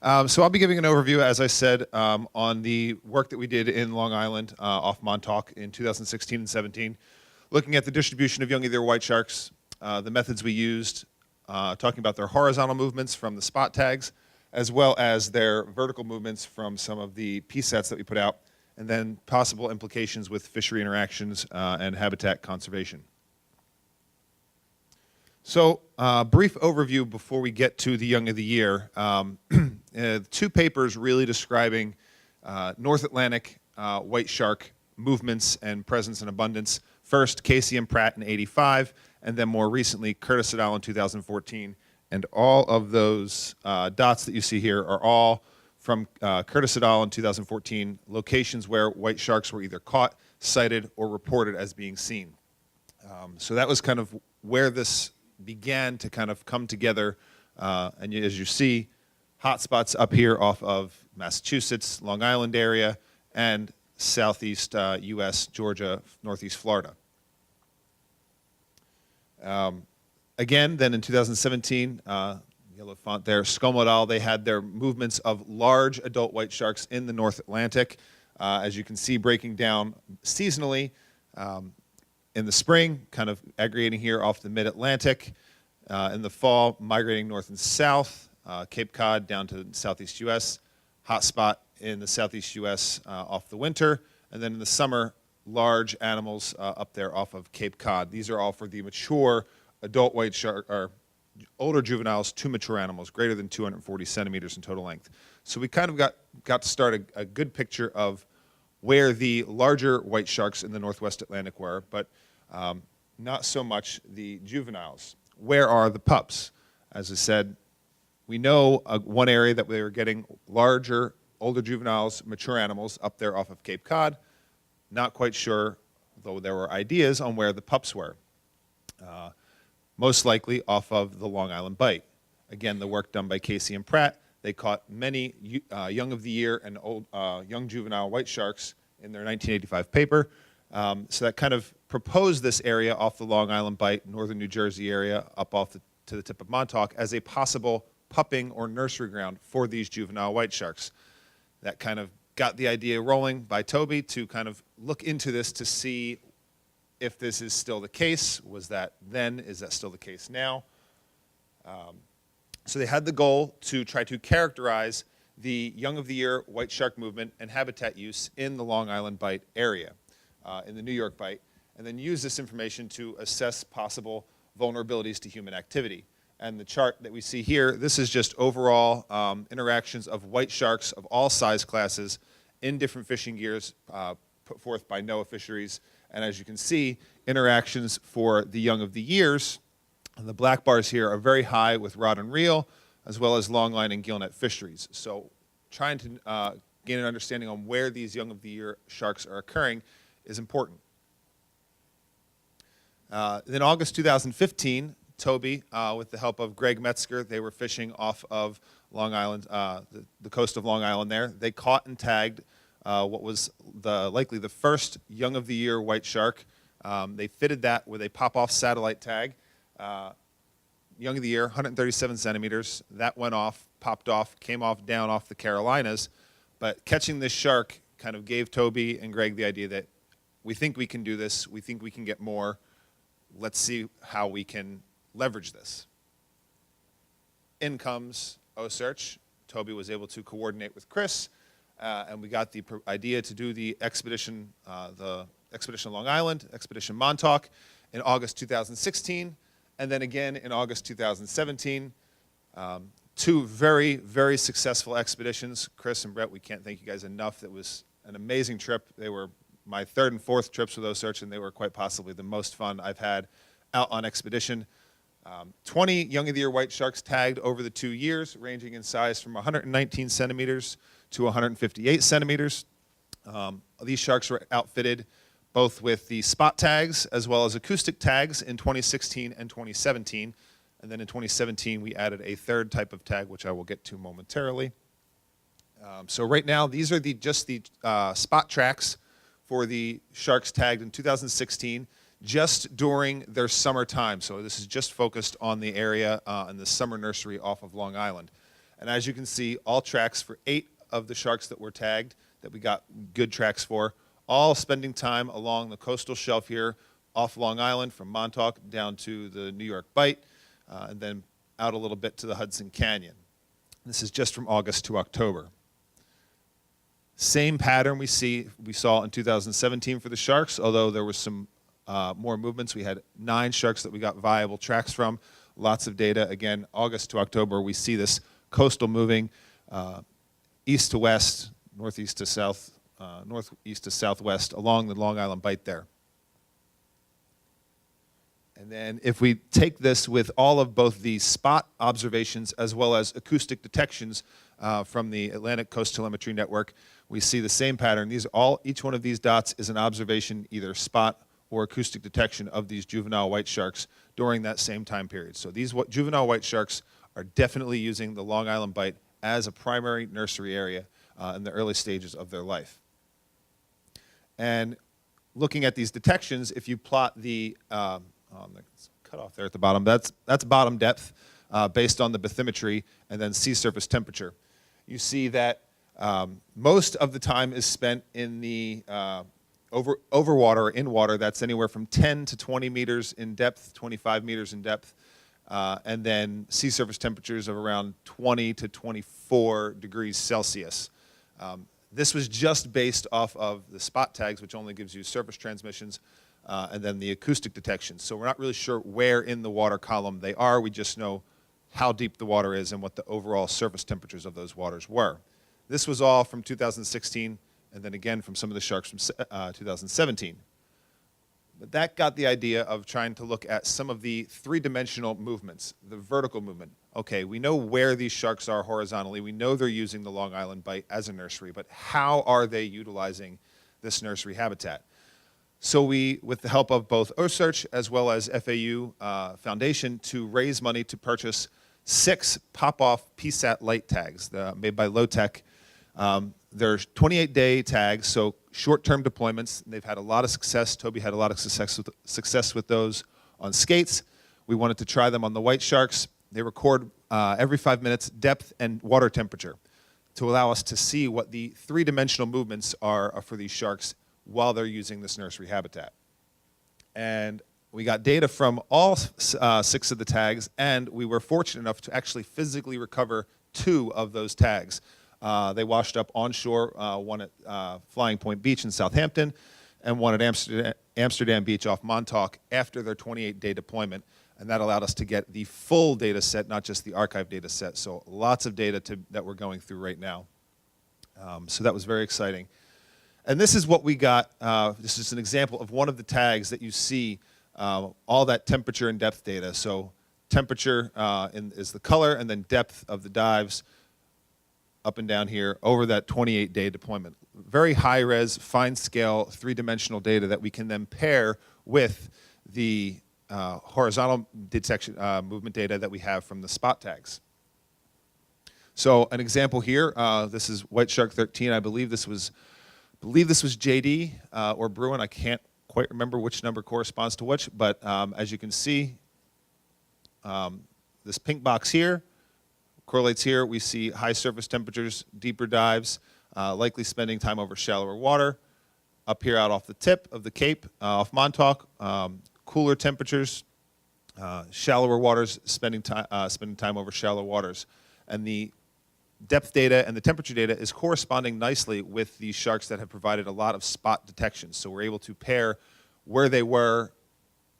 So I'll be giving an overview, as I said, on the work that we did in Long Island off Montauk in 2016 and 17, looking at the distribution of young either white sharks, the methods we used, talking about their horizontal movements from the spot tags, as well as their vertical movements from some of the PSATs that we put out, and then possible implications with fishery interactions and habitat conservation. So, brief overview before we get to the Young of the Year. Two papers really describing North Atlantic white shark movements and presence and abundance. First, Casey and Pratt in '85, and then more recently, Curtis et al. In 2014. And all of those dots that you see here are all from Curtis et al. In 2014, locations where white sharks were either caught, sighted, or reported as being seen. So that was kind of where this began to kind of come together, and as you see, hotspots up here off of Massachusetts, Long Island area, and southeast U.S., Georgia, northeast Florida. Again, then in 2017, yellow font there, Scomo et al., they had their movements of large adult white sharks in the North Atlantic, as you can see breaking down seasonally. In the spring, kind of aggregating here off the mid-Atlantic. In the fall, migrating north and south, Cape Cod down to southeast U.S., hot spot in the southeast U.S. Off the winter, and then in the summer, large animals up there off of Cape Cod. These are all for the mature adult white shark, or older juveniles to mature animals, greater than 240 centimeters in total length. So we kind of got to start a good picture of where the larger white sharks in the Northwest Atlantic were, but not so much the juveniles. Where are the pups? As I said, we know one area that they were getting larger, older juveniles, mature animals up there off of Cape Cod. Not quite sure, though there were ideas on where the pups were. Most likely off of the Long Island Bight. Again, the work done by Casey and Pratt. They caught many young of the year and old young juvenile white sharks in their 1985 paper. So that kind of proposed this area off the Long Island Bight, northern New Jersey area, up off to the tip of Montauk as a possible pupping or nursery ground for these juvenile white sharks. That kind of got the idea rolling by Toby to kind of look into this to see if this is still the case. Was that then? Is that still the case now? So they had the goal to try to characterize the young of the year white shark movement and habitat use in the Long Island Bight area, in the New York Bight, and then use this information to assess possible vulnerabilities to human activity. And the chart that we see here, this is just overall interactions of white sharks of all size classes in different fishing gears put forth by NOAA Fisheries. And as you can see, interactions for the young of the years, and the black bars here are very high with rod and reel, as well as longline and gillnet fisheries. So trying to gain an understanding on where these young of the year sharks are occurring is important. In August 2015, Toby, with the help of Greg Metzger, they were fishing off of Long Island, the coast of Long Island there. They caught and tagged what was likely the first young of the year white shark. They fitted that with a pop-off satellite tag. Young of the year, 137 centimeters. That went off, popped off, came off down off the Carolinas. But catching this shark kind of gave Toby and Greg the idea that we think we can do this. We think we can get more. Let's see how we can leverage this. In comes OCEARCH. Toby was able to coordinate with Chris, and we got the idea to do the expedition Long Island, Expedition Montauk in August 2016, and then again in August 2017. Two very, very successful expeditions. Chris and Brett, we can't thank you guys enough. That was an amazing trip. They were my third and fourth trips with OCEARCH, and they were quite possibly the most fun I've had out on expedition. 20 young of the year white sharks tagged over the 2 years, ranging in size from 119 centimeters to 158 centimeters. These sharks were outfitted both with the spot tags as well as acoustic tags in 2016 and 2017. And then in 2017, we added a third type of tag, which I will get to momentarily. So right now, these are just the spot tracks for the sharks tagged in 2016, just during their summer time. So this is just focused on the area and the summer nursery off of Long Island. And as you can see, all tracks for 8 of the sharks that were tagged, that we got good tracks for, all spending time along the coastal shelf here off Long Island from Montauk down to the New York Bight, and then out a little bit to the Hudson Canyon. This is just from August to October. Same pattern we saw in 2017 for the sharks, although there was some more movements. We had 9 sharks that we got viable tracks from. Lots of data. Again, August to October, we see this coastal moving east to west, northeast to south, northeast to southwest along the Long Island Bight there. And then if we take this with all of both the spot observations as well as acoustic detections from the Atlantic Coast Telemetry Network, we see the same pattern. Each one of these dots is an observation, either spot or acoustic detection of these juvenile white sharks during that same time period. So these juvenile white sharks are definitely using the Long Island Bight as a primary nursery area in the early stages of their life. And looking at these detections, if you plot the it's cut off there at the bottom, that's bottom depth based on the bathymetry and then sea surface temperature. You see that most of the time is spent in the over water or in water. That's anywhere from 10 to 20 meters in depth, 25 meters in depth, and then sea surface temperatures of around 20 to 24 degrees Celsius. This was just based off of the spot tags, which only gives you surface transmissions, and then the acoustic detection. So we're not really sure where in the water column they are. We just know how deep the water is and what the overall surface temperatures of those waters were. This was all from 2016, and then again from some of the sharks from 2017. But that got the idea of trying to look at some of the 3-dimensional movements, the vertical movement. Okay, we know where these sharks are horizontally. We know they're using the Long Island Bight as a nursery, but how are they utilizing this nursery habitat? So we, with the help of both OCEARCH as well as FAU Foundation, to raise money to purchase 6 pop-off PSAT light tags made by Low-Tech. They're 28-day tags, so short-term deployments. They've had a lot of success. Toby had a lot of success with those on skates. We wanted to try them on the white sharks. They record every 5 minutes depth and water temperature to allow us to see what the 3-dimensional movements are for these sharks while they're using this nursery habitat. And we got data from all 6 of the tags, and we were fortunate enough to actually physically recover 2 of those tags. They washed up onshore, one at Flying Point Beach in Southampton, and one at Amsterdam Beach off Montauk after their 28-day deployment. And that allowed us to get the full data set, not just the archive data set. So lots of data that we're going through right now. So that was very exciting. And this is what we got. This is an example of one of the tags that you see all that temperature and depth data. So temperature is the color, and then depth of the dives up and down here over that 28-day deployment. Very high-res, fine-scale, 3-dimensional data that we can then pair with the horizontal detection movement data that we have from the spot tags. So an example here, this is White Shark 13. I believe this was JD or Bruin. I can't quite remember which number corresponds to which, but as you can see, this pink box here correlates here. We see high surface temperatures, deeper dives, likely spending time over shallower water. Up here out off the tip of the Cape, off Montauk, cooler temperatures, shallower waters, spending time over shallow waters. And the depth data and the temperature data is corresponding nicely with these sharks that have provided a lot of spot detection. So we're able to pair where they were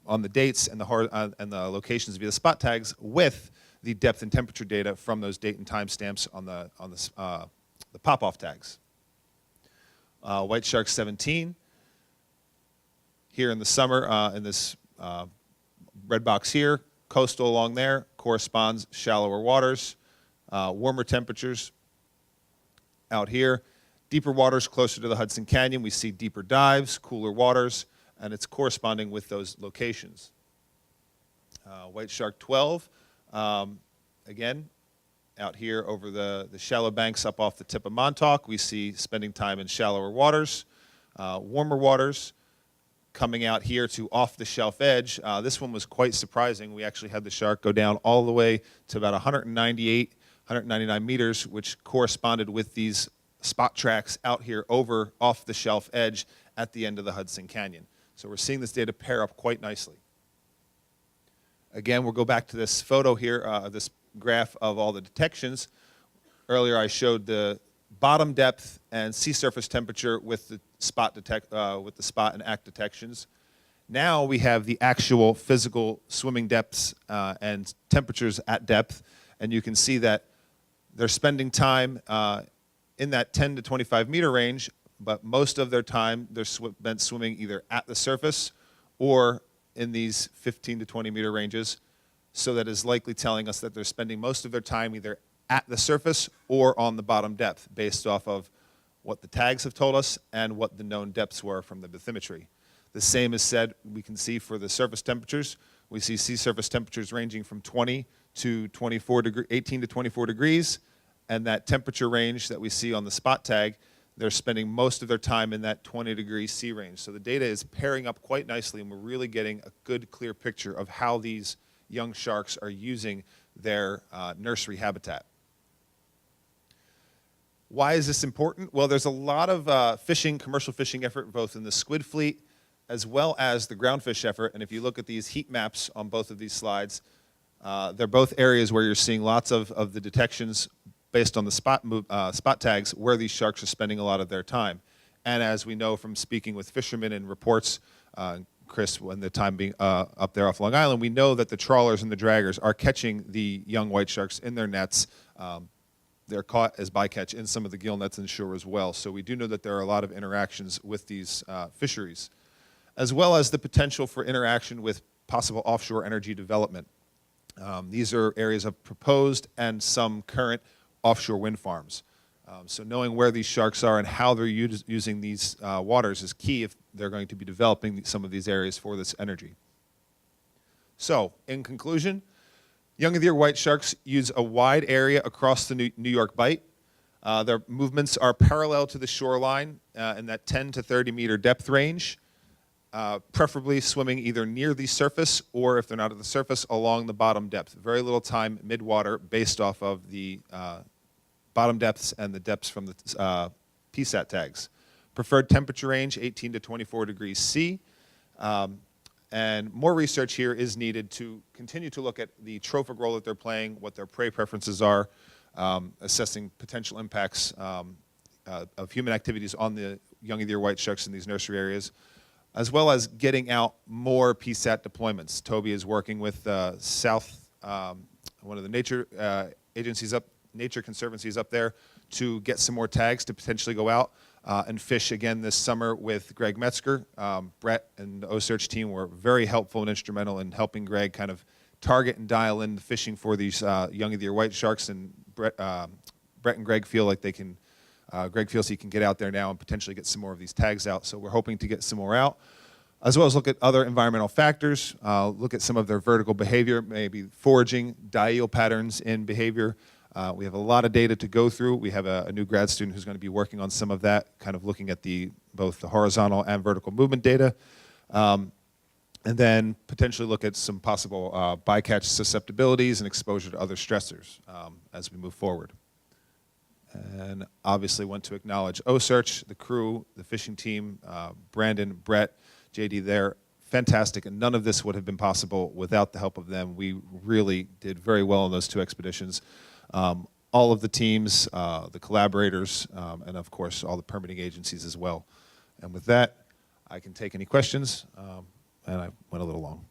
on the dates and the locations via the spot tags with the depth and temperature data from those date and time stamps on the pop-off tags. White Shark 17. Here in the summer, in this red box here, coastal along there, corresponds shallower waters, warmer temperatures out here. Deeper waters closer to the Hudson Canyon, we see deeper dives, cooler waters, and it's corresponding with those locations. White Shark 12, again, out here over the shallow banks up off the tip of Montauk, we see spending time in shallower waters, warmer waters, coming out here to off the shelf edge. This one was quite surprising. We actually had the shark go down all the way to about 198 199 meters, which corresponded with these spot tracks out here over off the shelf edge at the end of the Hudson Canyon. So we're seeing this data pair up quite nicely. Again, we'll go back to this photo here, this graph of all the detections. Earlier I showed the bottom depth and sea surface temperature with the spot and act detections. Now we have the actual physical swimming depths and temperatures at depth, and you can see that they're spending time in that 10 to 25 meter range, but most of their time they're spent swimming either at the surface or in these 15 to 20 meter ranges. So that is likely telling us that they're spending most of their time either at the surface or on the bottom depth, based off of what the tags have told us and what the known depths were from the bathymetry. The same is said, we can see for the surface temperatures. We see sea surface temperatures ranging from 20 to 18 to 24 degrees, and that temperature range that we see on the spot tag, they're spending most of their time in that 20-degree C range. So the data is pairing up quite nicely, and we're really getting a good, clear picture of how these young sharks are using their nursery habitat. Why is this important? Well, there's a lot of commercial fishing effort, both in the squid fleet as well as the groundfish effort. And if you look at these heat maps on both of these slides, they're both areas where you're seeing lots of the detections based on the spot tags where these sharks are spending a lot of their time. And as we know from speaking with fishermen and reports, Chris, when the time being up there off Long Island, we know that the trawlers and the draggers are catching the young white sharks in their nets. They're caught as bycatch in some of the gill nets inshore as well. So we do know that there are a lot of interactions with these fisheries, as well as the potential for interaction with possible offshore energy development. These are areas of proposed and some current offshore wind farms. So knowing where these sharks are and how they're using these waters is key if they're going to be developing some of these areas for this energy. So, in conclusion, young of the year white sharks use a wide area across the New York Bight. Their movements are parallel to the shoreline in that 10 to 30 meter depth range, preferably swimming either near the surface or, if they're not at the surface, along the bottom depth. Very little time mid-water based off of the bottom depths and the depths from the PSAT tags. Preferred temperature range, 18 to 24 degrees C. And more research here is needed to continue to look at the trophic role that they're playing, what their prey preferences are, assessing potential impacts of human activities on the young of the year white sharks in these nursery areas, as well as getting out more PSAT deployments. Toby is working with one of the nature agencies nature conservancies up there to get some more tags to potentially go out and fish again this summer with Greg Metzger. Brett and the OCEARCH team were very helpful and instrumental in helping Greg kind of target and dial in the fishing for these young of the year white sharks, and Brett and Greg feel like they can, Greg feels he can get out there now and potentially get some more of these tags out. So we're hoping to get some more out, as well as look at other environmental factors, look at some of their vertical behavior, maybe foraging, diel patterns in behavior. We have a lot of data to go through. We have a new grad student who's going to be working on some of that, kind of looking at both the horizontal and vertical movement data, and then potentially look at some possible bycatch susceptibilities and exposure to other stressors as we move forward. And obviously want to acknowledge OCEARCH, the crew, the fishing team, Brandon, Brett, JD, they're fantastic, and none of this would have been possible without the help of them. We really did very well on those two expeditions. All of the teams, the collaborators, and of course all the permitting agencies as well. And with that, I can take any questions, and I went a little long.